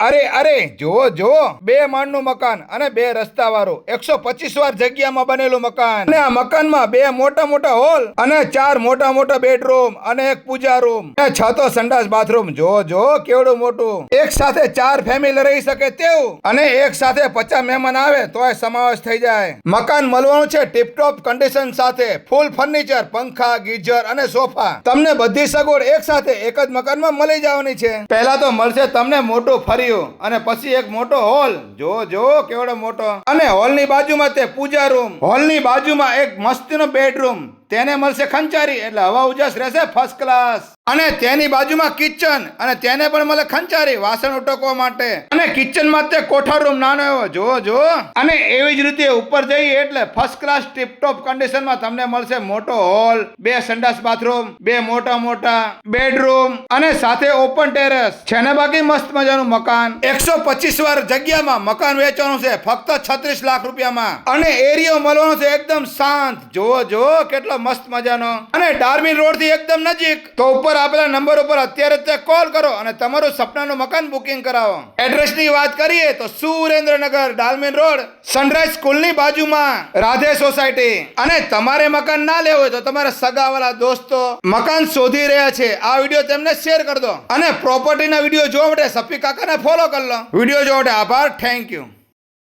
અરે જો 2 માળનું મકાન અને 2 રસ્તા વાળું 125 વાર જગ્યામાં બનેલું મકાન અને આ મકાનમાં 2 મોટા હોલ અને 4 મોટા બેડરૂમ અને 1 પૂજા રૂમ અને 6 તો સંડાસ બાથરૂમ. જો કેવડું મોટું. એક સાથે 4 ફેમિલી રહી શકે તેવું અને એક સાથે 50 મહેમાન આવે તોય સમાવેશ થઈ જાય. મકાન મળવાનું છે ટીપટોપ કન્ડિશન સાથે, ફૂલ ફર્નિચર, પંખા, ગીઝર અને સોફા. તમને બધી સગવડ એક સાથે એક જ મકાનમાં મળી જવાની છે. પહેલા તો મળશે તમને મોટું ફરી અને પછી એક મોટો હોલ. જો કેવડો મોટો. અને હોલની બાજુમાં તે પૂજા રૂમ. હોલની બાજુમાં એક મસ્તીનો બેડરૂમ. તેને મળશે ખંચારી એટલે હવા ઉજાસ રહેશે ફર્સ્ટ ક્લાસ. અને તેની બાજુમાં કિચન અને તેને પણ મળે ખંચારી વાસણ ઉટકવા માટે. અને કિચન માં તે કોઠા રૂમ નાનો એવો. જો અને એવી જ રીતે ઉપર જઈએ એટલે ફર્સ્ટ ક્લાસ ટીપટોપ કન્ડિશનમાં તમને મળશે મોટો હોલ, 2 સંડાસ બાથરૂમ, 2 મોટા બેડરૂમ અને સાથે ઓપન ટેરેસ. છે ને બાકી મસ્ત મજાનું મકાન. 125 વાર જગ્યામાં મકાન વેચવાનું છે ફક્ત 36 લાખ રૂપિયામાં. અને એરિયો મળવાનો છે એકદમ શાંત. જો કેટલો મસ્ત મજાનો અને ડાર્મિન રોડ થી એકદમ નજીક. તો ઉપર આપેલા નંબર ઉપર અત્યારે જ કોલ કરો અને તમારું સપનાનું મકાન બુકિંગ કરાવો. એડ્રેસ ની વાત કરીએ તો સુરેન્દ્રનગર ડાર્મિન રોડ, સનરાઈઝ સ્કૂલ ની બાજુમાં રાધે સોસાયટી. અને તમારે મકાન ના લેવું હોય તો તમારા સગાવાલા દોસ્તો મકાન શોધી રહ્યા છે, આ વિડીયો તેમને શેર કરી દો. અને પ્રોપર્ટી ના વિડીયો જોવા માટે સફી કાકાને ફોલો કરી લો. વિડીયો જોવા માટે આભાર. Thank you.